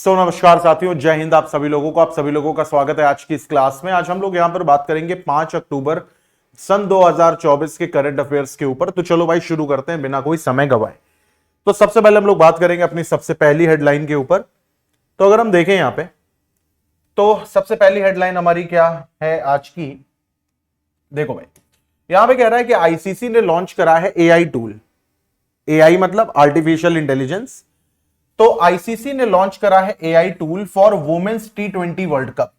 नमस्कार साथियों, जय हिंद। आप सभी लोगों का स्वागत है आज की इस क्लास में। आज हम लोग यहां पर बात करेंगे 5 अक्टूबर सन 2024 के करंट अफेयर्स के ऊपर। तो चलो भाई शुरू करते हैं बिना कोई समय गवाए। तो सबसे पहले हम लोग बात करेंगे अपनी सबसे पहली हेडलाइन के ऊपर। तो अगर हम देखें यहां पे, तो सबसे पहली हेडलाइन हमारी क्या है आज की, देखो भाई यहां पे कह रहा है कि आईसीसी ने लॉन्च करा है एआई टूल। एआई मतलब आर्टिफिशियल इंटेलिजेंस। तो आईसीसी ने लॉन्च करा है AI tool for women's T20 world cup.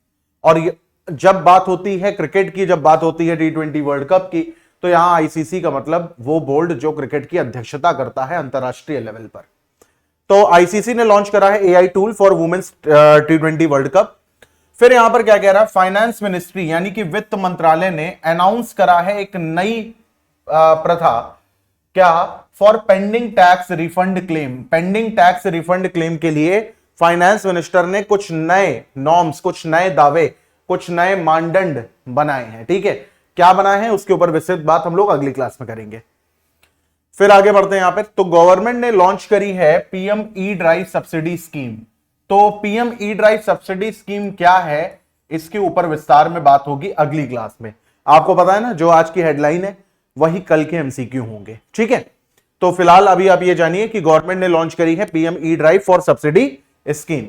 और जब बात होती है क्रिकेट की, जब बात होती है T20 वर्ल्ड कप की, तो यहां आईसीसी का मतलब वो बोर्ड जो क्रिकेट की अध्यक्षता करता है अंतरराष्ट्रीय लेवल पर। तो आईसीसी ने लॉन्च करा है AI tool for women's T20 world cup. फिर यहां पर क्या कह रहा है, फाइनेंस मिनिस्ट्री यानी कि वित्त मंत्रालय ने अनाउंस करा है एक नई प्रथा, क्या, for pending tax refund claim. Pending tax refund claim के लिए फाइनेंस मिनिस्टर ने कुछ नए नॉर्म्स, कुछ नए दावे, कुछ नए मानदंड बनाए हैं। ठीक है, क्या बनाए हैं उसके ऊपर विस्तृत बात हम लोग अगली क्लास में करेंगे। फिर आगे बढ़ते हैं यहां पे। तो गवर्नमेंट ने लॉन्च करी है PM E drive subsidy scheme. तो PM E drive subsidy scheme क्या है, इसके ऊपर विस्तार में बात होगी अगली क्लास में। आपको पता है ना, जो आज की हेडलाइन है वही कल के एमसीक्यू होंगे। ठीक है, तो फिलहाल अभी आप ये जानिए कि गवर्नमेंट ने लॉन्च करी है PM E drive for subsidy scheme.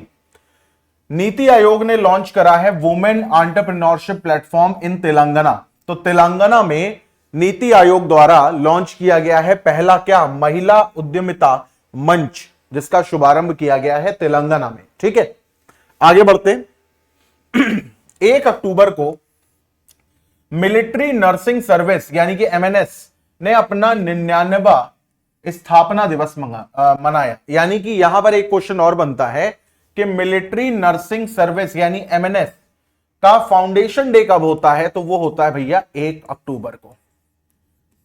NITI Aayog ने लॉन्च करा है वुमेन एंटरप्रेन्योरशिप प्लेटफॉर्म इन तेलंगाना। तो तेलंगाना में नीति आयोग द्वारा लॉन्च किया गया है पहला क्या, महिला उद्यमिता मंच, जिसका शुभारंभ किया गया है तेलंगाना में। ठीक है, आगे बढ़ते। 1 अक्टूबर को मिलिट्री नर्सिंग सर्विस यानी कि एमएनएस ने अपना 99वां स्थापना दिवस मनाया। यानी कि यहां पर एक क्वेश्चन और बनता है कि मिलिट्री नर्सिंग सर्विस यानी एमएनएस का फाउंडेशन डे कब होता है, तो वो होता है भैया 1 अक्टूबर को।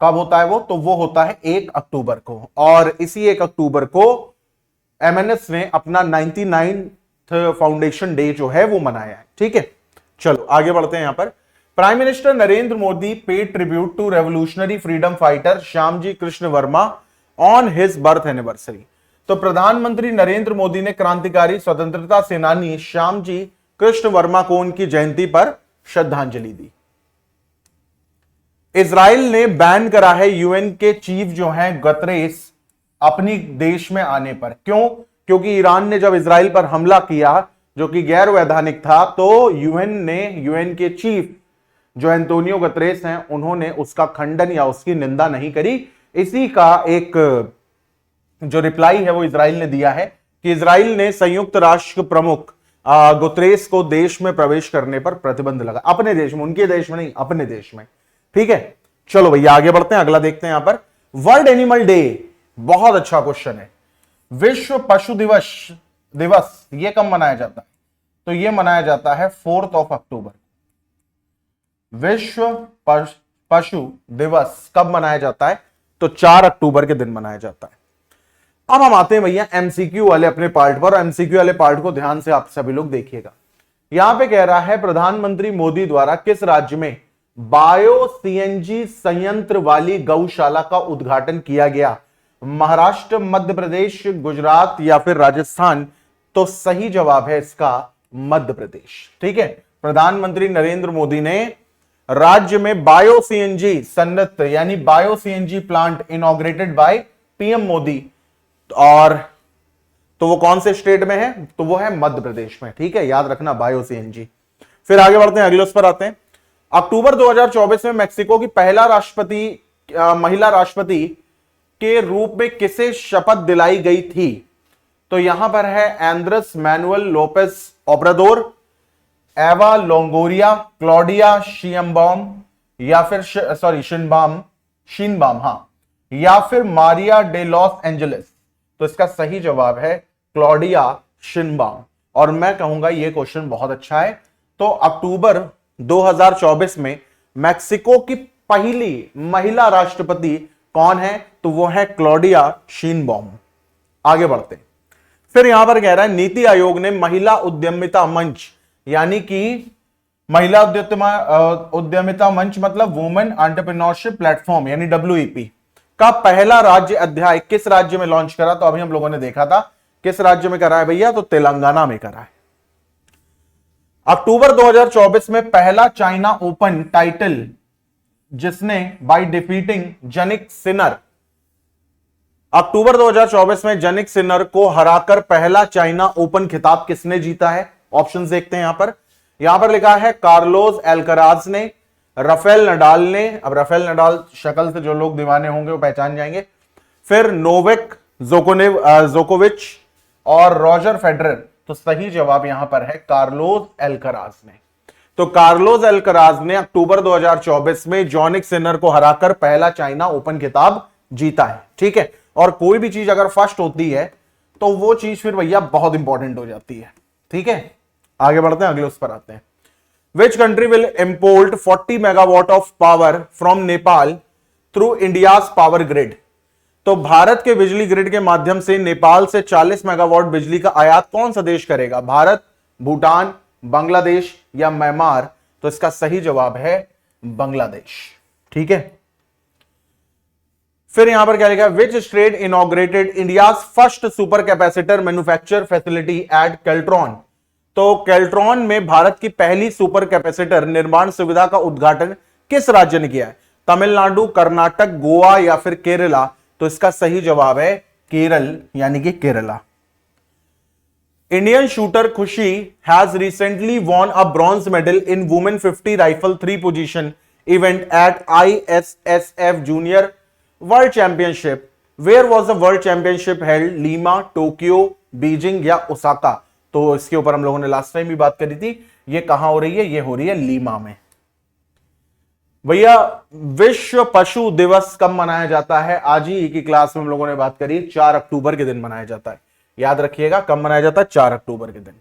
कब होता है वो, तो वो होता है 1 अक्टूबर को। और इसी 1 अक्टूबर को एमएनएस ने अपना 99th फाउंडेशन डे जो है वो मनाया है। ठीक है, चलो आगे बढ़ते हैं यहां पर। Prime minister Narendra Modi paid tribute to revolutionary freedom fighter Shyamji Krishna Varma on his birth anniversary. तो प्रधानमंत्री नरेंद्र मोदी ने क्रांतिकारी स्वतंत्रता सेनानी श्यामजी कृष्ण वर्मा को उनकी जयंती पर श्रद्धांजलि दी। इजराइल ने बैन करा है यूएन के चीफ जो हैं गतरेस अपनी देश में आने पर। क्यों? क्योंकि ईरान ने जब इजराइल पर हमला किया जो कि गैर वैधानिक था, तो यूएन के चीफ जो एंटोनियो गतरेस हैं, उन्होंने उसका खंडन या उसकी निंदा नहीं करी। इसी का एक जो रिप्लाई है वो इजराइल ने दिया है कि इजराइल ने संयुक्त राष्ट्र प्रमुख गुतरेस को देश में प्रवेश करने पर प्रतिबंध लगा। अपने देश में, उनके देश में नहीं, अपने देश में। ठीक है, चलो भैया आगे बढ़ते हैं, अगला देखते हैं यहां पर। वर्ल्ड एनिमल डे, बहुत अच्छा क्वेश्चन है। विश्व पशु दिवस ये कब मनाया जाता है, तो ये मनाया जाता है 4 अक्टूबर। विश्व पशु दिवस कब मनाया जाता है, तो 4 अक्टूबर के दिन मनाया जाता है। अब हम आते हैं भैया एमसीक्यू वाले अपने पार्ट पर। एमसीक्यू वाले पार्ट को ध्यान से आप सभी लोग देखिएगा। यहां पे कह रहा है प्रधानमंत्री मोदी द्वारा किस राज्य में बायो सीएनजी संयंत्र वाली गौशाला का उद्घाटन किया गया? महाराष्ट्र, मध्य प्रदेश, गुजरात या फिर राजस्थान? तो सही जवाब है इसका मध्य प्रदेश। ठीक है, प्रधानमंत्री नरेंद्र मोदी ने राज्य में बायो सीएनजी संयंत्र यानी bio CNG plant inaugurated by PM Modi. और तो वो कौन से स्टेट में है, तो वो है मध्य प्रदेश में। ठीक है, याद रखना बायो सीएनजी। फिर आगे बढ़ते हैं, अगले उस पर आते हैं। अक्टूबर 2024 में मेक्सिको की महिला राष्ट्रपति के रूप में किसे शपथ दिलाई गई थी? तो यहां पर है एंड्रेस मैनुअल लोपेस ओब्राडोर, एवा लोंगोरिया, क्लॉडिया शिनबाम या फिर शिनबाम हाँ, या फिर मारिया डे लॉस एंजेलिस। तो इसका सही जवाब है क्लॉडिया शिनबाम। और मैं कहूंगा ये क्वेश्चन बहुत अच्छा है। तो अक्टूबर 2024 में मेक्सिको की पहली महिला राष्ट्रपति कौन है, तो वो है क्लॉडिया शिनबाम। आगे बढ़ते हैं। फिर यहां पर कह रहा है नीति आयोग ने महिला उद्यमिता मंच यानी कि महिला उद्यमिता मंच मतलब वुमेन एंटरप्रेन्योरशिप प्लेटफॉर्म यानी WEP का पहला राज्य अध्याय किस राज्य में लॉन्च करा? तो अभी हम लोगों ने देखा था किस राज्य में करा है भैया? तो तेलंगाना में करा है। अक्टूबर 2024 में पहला चाइना ओपन टाइटल जिसने बाय डिफीटिंग जनिक सिनर, अक्टूबर 2024 में जनिक सिनर को हराकर पहला चाइना ओपन खिताब किसने जीता है? ऑप्शंस देखते हैं यहां पर लिखा है कार्लोस एल्कराज ने, राफेल नडाल ने, अब राफेल नडाल शक्ल से जो लोग दीवाने होंगे वो पहचान जाएंगे, फिर नोवेक जोकोविच और रॉजर फेडरर। तो सही जवाब यहां पर है कार्लोस एल्कराज ने। तो कार्लोस एल्कराज ने अक्टूबर 2024 में जॉनिक सिनर को हराकर पहला चाइना ओपन खिताब जीता है। ठीक है, और कोई भी चीज अगर फर्स्ट होती है तो वो चीज फिर भैया बहुत इंपॉर्टेंट हो जाती है। ठीक है, आगे बढ़ते हैं, अगले उस पर आते हैं। Which country will import 40 megawatt of power from Nepal through India's power grid? तो भारत के बिजली ग्रिड के माध्यम से नेपाल से 40 मेगावाट बिजली का आयात कौन सा देश करेगा? भारत, भूटान, बांग्लादेश या म्यांमार? तो इसका सही जवाब है बांग्लादेश। ठीक है, फिर यहां पर क्या लिखा है? Which state inaugurated India's first super capacitor manufacture facility at Keltron? तो कैल्ट्रॉन में भारत की पहली सुपर कैपेसिटर निर्माण सुविधा का उद्घाटन किस राज्य ने किया है? तमिलनाडु, कर्नाटक, गोवा या फिर केरला? तो इसका सही जवाब है केरल, यानी कि Kerala. Indian shooter Khushi has recently won a bronze medal in women 50 rifle 3 position event at ISSF junior world championship. Where was the world championship held? Lima, Tokyo, Beijing या ओसाका? तो इसके ऊपर हम लोगों ने लास्ट टाइम भी बात करी थी। ये कहां हो रही है? ये हो रही है लीमा में। भैया विश्व पशु दिवस कब मनाया जाता है? आज ही की क्लास में हम लोगों ने बात करी, 4 अक्टूबर के दिन मनाया जाता है। याद रखिएगा कब मनाया जाता है? 4 अक्टूबर के दिन।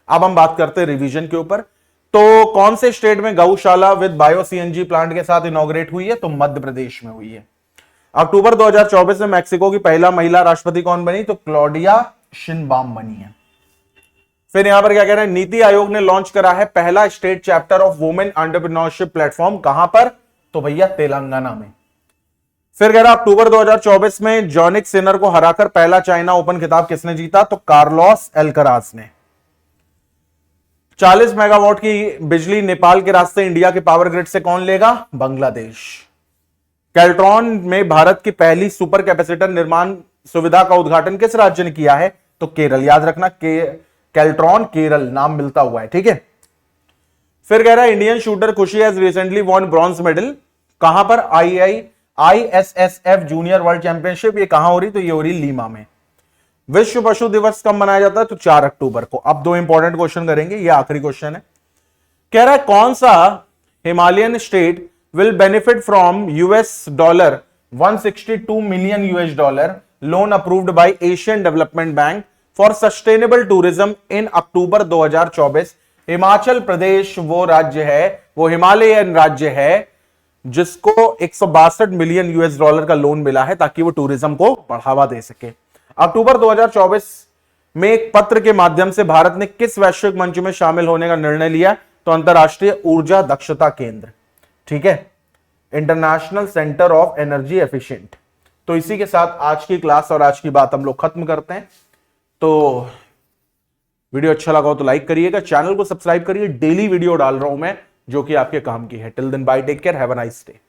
अब हम बात करते हैं रिवीजन के ऊपर। तो कौन से स्टेट में गौशाला विद बायो CNG प्लांट के साथ इनॉग्रेट हुई है? तो मध्य प्रदेश में हुई है। अक्टूबर 2024 में मैक्सिको की पहला महिला राष्ट्रपति कौन बनी? तो क्लॉडिया शिनबाम बनी है। फिर यहां पर क्या कह रहे हैं? नीति आयोग ने लॉन्च करा है पहला state chapter of women entrepreneurship platform, कहां पर? तो भैया तेलंगाना में। फिर कह रहा अक्टूबर 2024 में जॉनिक सिनर को हराकर पहला चाइना ओपन खिताब किसने जीता? तो कार्लोस एल्कराज ने। 40 मेगावाट की बिजली नेपाल के रास्ते इंडिया के पावर ग्रिड से कौन लेगा? बांग्लादेश। कैल्ट्रॉन में भारत की पहली सुपर कैपेसिटर निर्माण सुविधा का उद्घाटन किस राज्य ने किया है? तो केरल। याद रखना कैल्ट्रॉन केरल नाम मिलता हुआ है। ठीक है, फिर कह रहा है Indian shooter Khushi has recently von bronze medal, कहां पर? ISSF junior world championship. ये कहां हो रही? तो ये हो रही लीमा में। विश्व पशु दिवस कब मनाया जाता है? तो 4 अक्टूबर को। अब 2 इंपॉर्टेंट क्वेश्चन करेंगे, ये आखिरी क्वेश्चन है। कह रहा है कौन सा Himalayan state will benefit from $162 million loan approved by Asian Development Bank for sustainable tourism in October 2024? Himachal Pradesh वो राज्य है, वो हिमालयन राज्य है जिसको $162 मिलियन का लोन मिला है ताकि वो टूरिज्म को बढ़ावा दे सके। अक्टूबर 2024 में एक पत्र के माध्यम से भारत ने किस वैश्विक मंच में शामिल होने का निर्णय लिया? तो अंतरराष्ट्रीय ऊर्जा दक्षता केंद्र। ठीक है, international centre of energy efficient. तो इसी के साथ आज की क्लास और आज की बात हम लोग खत्म करते हैं। तो वीडियो अच्छा लगा हो तो लाइक करिएगा, चैनल को सब्सक्राइब करिए। डेली वीडियो डाल रहा हूं मैं जो कि आपके काम की है। Till then bye, take care, have a nice day.